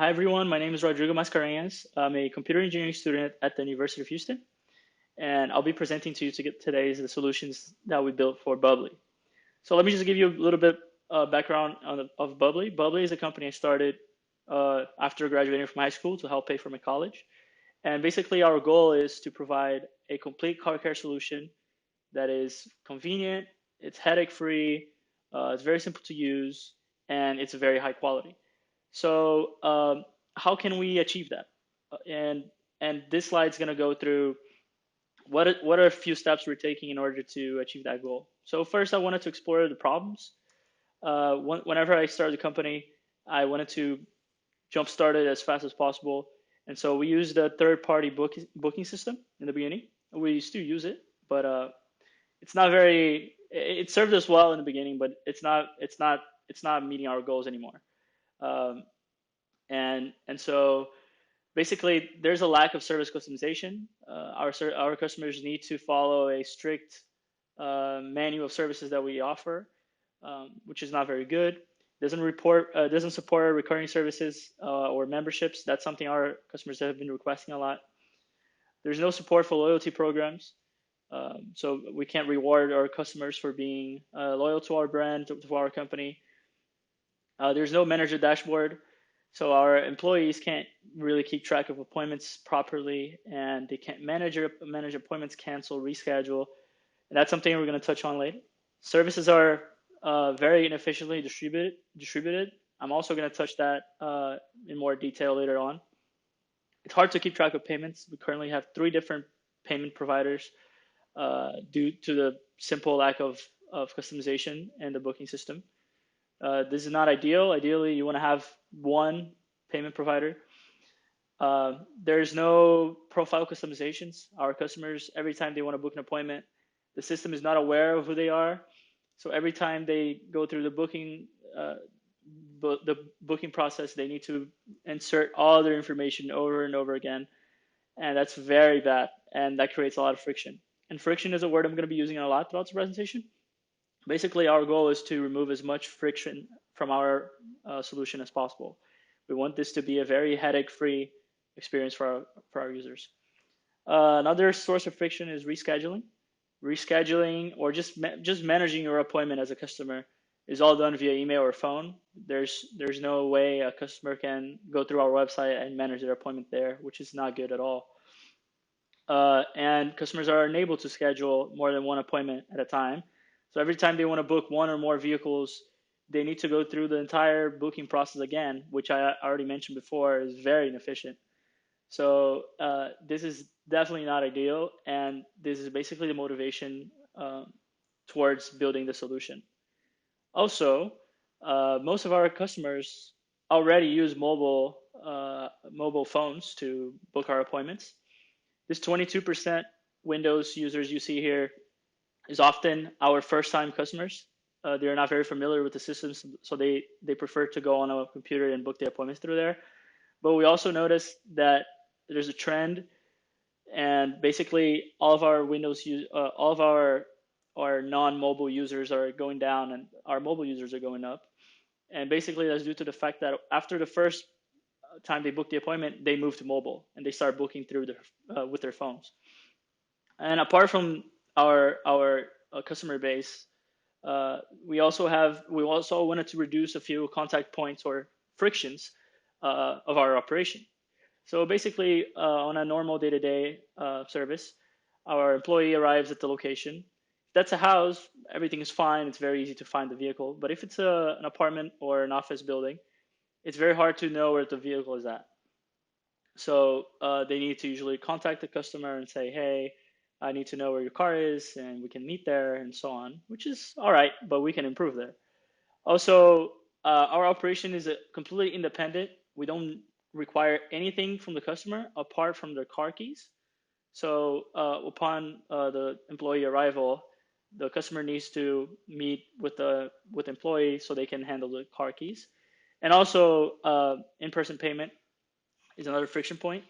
Hi everyone, my name is Rodrigo Mascarenhas. I'm a computer engineering student at the University of Houston, and I'll be presenting to you today the solutions that we built for Bubbly. So let me just give you a little bit background of Bubbly. Bubbly is a company I started after graduating from high school to help pay for my college. And basically our goal is to provide a complete car care solution that is convenient, it's headache-free, it's very simple to use, and it's very high quality. So how can we achieve that? And this slide is going to go through what are a few steps we're taking in order to achieve that goal. So first, I wanted to explore the problems. Whenever I started the company, I wanted to jumpstart it as fast as possible, and so we used a third-party booking system in the beginning. We still use it, but it's not very. It served us well in the beginning, but it's not meeting our goals anymore. Um, and so basically there's a lack of service customization. Our customers need to follow a strict menu of services that we offer, which is not very good. Doesn't support recurring services or memberships. That's something our customers have been requesting a lot. There's no support for loyalty programs. So we can't reward our customers for being loyal to our brand, to our company. There's no manager dashboard, so our employees can't really keep track of appointments properly, and they can't manage appointments, cancel, reschedule, and that's something we're going to touch on later. Services are very inefficiently distributed. I'm also going to touch that in more detail later on. It's hard to keep track of payments. We currently have 3 different payment providers due to the simple lack of customization in the booking system. This is not ideal. Ideally, you want to have one payment provider. There's no profile customizations. Our customers, every time they want to book an appointment, the system is not aware of who they are. So every time they go through the booking process, they need to insert all their information over and over again, and that's very bad, and that creates a lot of friction. And friction is a word I'm going to be using a lot throughout the presentation. Basically, our goal is to remove as much friction from our solution as possible. We want this to be a very headache-free experience for our users. Another source of friction is rescheduling. Rescheduling or just managing your appointment as a customer is all done via email or phone. There's no way a customer can go through our website and manage their appointment there, which is not good at all. And customers are unable to schedule more than one appointment at a time. So every time they want to book one or more vehicles, they need to go through the entire booking process again, which I already mentioned before is very inefficient. So this is definitely not ideal, and this is basically the motivation towards building the solution. Also, most of our customers already use mobile phones to book our appointments. This 22% Windows users you see here is often our first-time customers. They're not very familiar with the systems, so they prefer to go on a computer and book their appointments through there. But we also noticed that there's a trend, and basically all of our all of our non-mobile users are going down, and our mobile users are going up. And basically that's due to the fact that after the first time they book the appointment, they move to mobile and they start booking through with their phones. And apart from our customer base, we also wanted to reduce a few contact points or frictions of our operation. So basically, on a normal day-to-day service, our employee arrives at the location. If that's a house, everything is fine. It's very easy to find the vehicle. But if it's an apartment or an office building, it's very hard to know where the vehicle is at. So they need to usually contact the customer and say, hey, I need to know where your car is, and we can meet there and so on, which is all right, but we can improve there. Also, our operation is completely independent. We don't require anything from the customer apart from their car keys. So upon the employee arrival, the customer needs to meet with the employee so they can handle the car keys. And also, in-person payment is another friction point.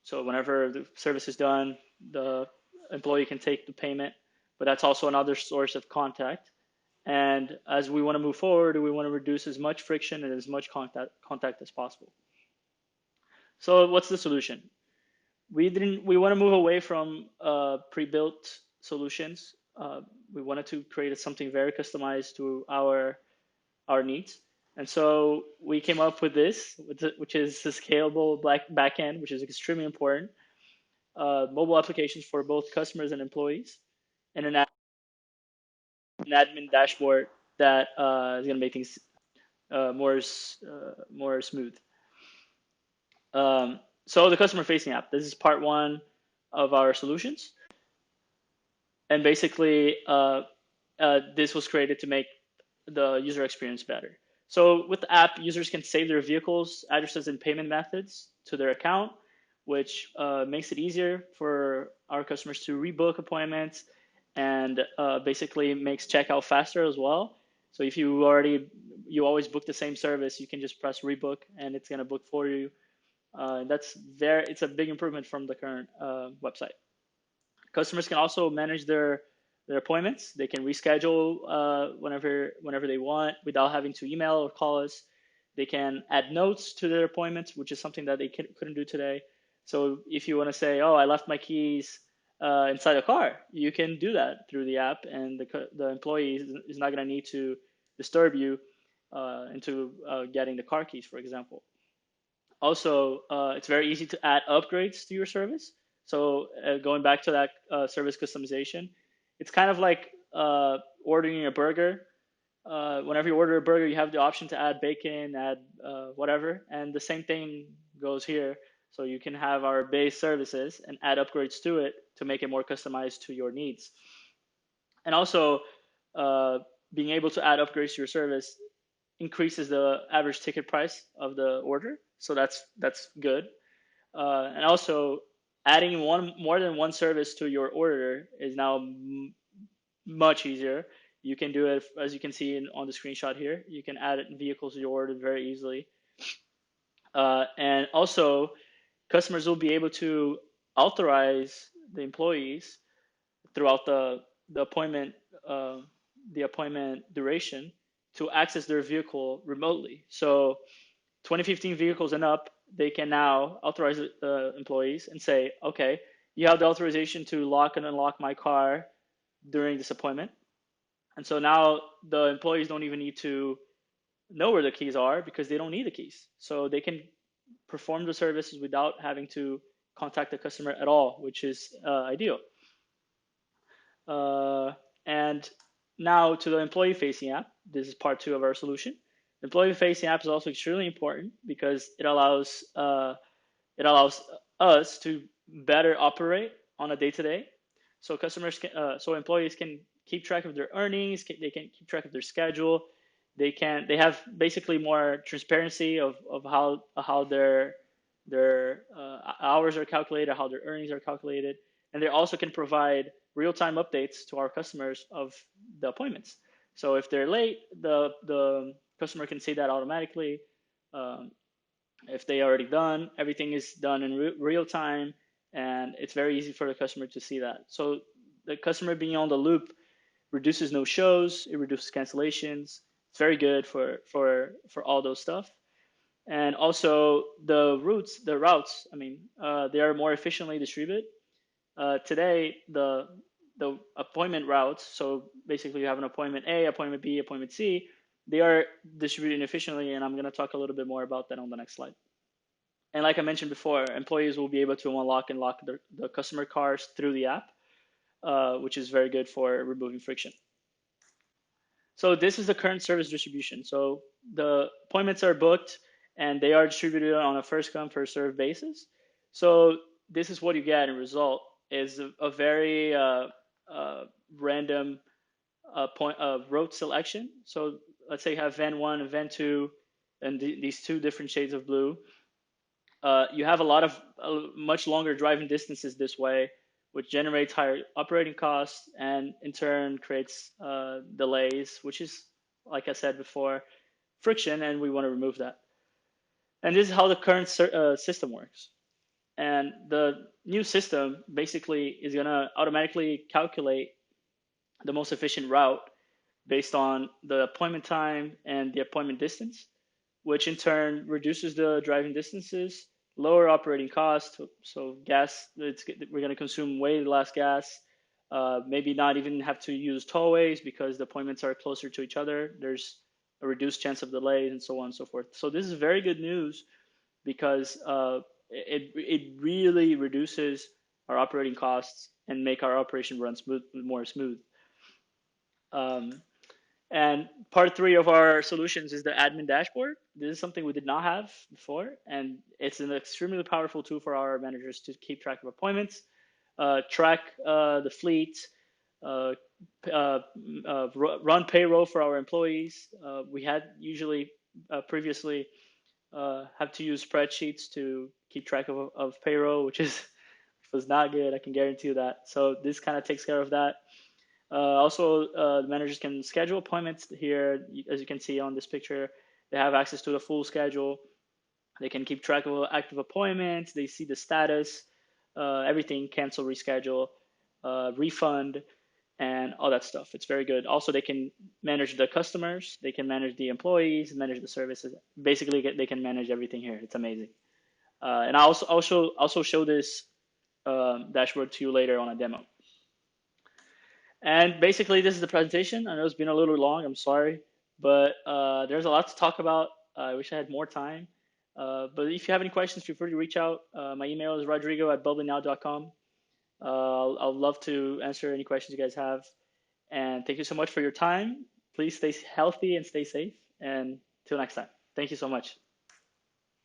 So whenever the service is done, the employee can take the payment, but that's also another source of contact. And as we want to move forward, we want to reduce as much friction and as much contact as possible. So what's the solution? We want to move away from pre-built solutions. We wanted to create something very customized to our needs. And so we came up with this, which is the scalable backend, which is extremely important. Mobile applications for both customers and employees, and an admin dashboard that is going to make things more smooth. So the customer facing app. This is part one of our solutions, and basically this was created to make the user experience better. So with the app, users can save their vehicles, addresses, and payment methods to their account, which makes it easier for our customers to rebook appointments and basically makes checkout faster as well. So if you always book the same service, you can just press rebook and it's going to book for you. It's a big improvement from the current website. Customers can also manage their appointments. They can reschedule whenever they want without having to email or call us. They can add notes to their appointments, which is something that they couldn't do today. So if you want to say, "Oh, I left my keys inside the car," you can do that through the app, and the employee is not going to need to disturb you into getting the car keys, for example. Also, it's very easy to add upgrades to your service. So going back to that service customization, it's kind of like ordering a burger. Whenever you order a burger, you have the option to add bacon, add whatever, and the same thing goes here. So you can have our base services and add upgrades to it to make it more customized to your needs. And also, being able to add upgrades to your service increases the average ticket price of the order. So that's good. And also, adding more than one service to your order is now much easier. You can do it, as you can see on the screenshot here. You can add vehicles to your order very easily. And also, customers will be able to authorize the employees throughout the appointment uh, the appointment duration to access their vehicle remotely. So 2015 vehicles and up, they can now authorize the employees and say, okay, you have the authorization to lock and unlock my car during this appointment. And so now the employees don't even need to know where the keys are because they don't need the keys. So they can perform the services without having to contact the customer at all, which is ideal. Uh, and now to the employee facing app. This is part two of our solution. The employee facing app is also extremely important because it allows us to better operate on a day to day. So so employees can keep track of their earnings. They can keep track of their schedule. They have basically more transparency of how their hours are calculated, how their earnings are calculated, and they also can provide real-time updates to our customers of the appointments. So if they're late, the customer can see that automatically. Um, if they already done, everything is done in real time, and it's very easy for the customer to see that. So the customer being on the loop reduces no shows, it reduces cancellations. It's very good for all those stuff. And also the routes. I mean, they are more efficiently distributed. Today, the appointment routes. So basically, you have an appointment A, appointment B, appointment C. They are distributed efficiently, and I'm going to talk a little bit more about that on the next slide. And like I mentioned before, employees will be able to unlock and lock the customer cars through the app, which is very good for removing friction. So this is the current service distribution. So the appointments are booked and they are distributed on a first come, first served basis. So this is what you get in result is a very random route selection. So let's say you have van one and van two and these two different shades of blue. You have a lot of much longer driving distances this way, which generates higher operating costs and in turn creates delays, which is, like I said before, friction, and we want to remove that. And this is how the current system works. And the new system basically is going to automatically calculate the most efficient route based on the appointment time and the appointment distance, which in turn reduces the driving distances, lower operating costs. So gas, we're going to consume way less gas. Maybe not even have to use tollways because the appointments are closer to each other. There's a reduced chance of delays and so on and so forth. So this is very good news because it really reduces our operating costs and make our operation run more smooth. Um, and part three of our solutions is the admin dashboard. This is something we did not have before, and it's an extremely powerful tool for our managers to keep track of appointments, track the fleet, uh, run payroll for our employees. We had usually previously have to use spreadsheets to keep track of payroll, which was not good. I can guarantee you that. So this kind of takes care of that. Also, the managers can schedule appointments here. As you can see on this picture, they have access to the full schedule. They can keep track of active appointments. They see the status, everything, cancel, reschedule, refund, and all that stuff. It's very good. Also, they can manage the customers. They can manage the employees, manage the services. Basically, they can manage everything here. It's amazing. And I'll also show this dashboard to you later on a demo. And basically, this is the presentation. I know it's been a little long. I'm sorry, but there's a lot to talk about. I wish I had more time. But if you have any questions, feel free to reach out. My email is rodrigo@bubblynow.com. I'll love to answer any questions you guys have. And thank you so much for your time. Please stay healthy and stay safe. And till next time. Thank you so much.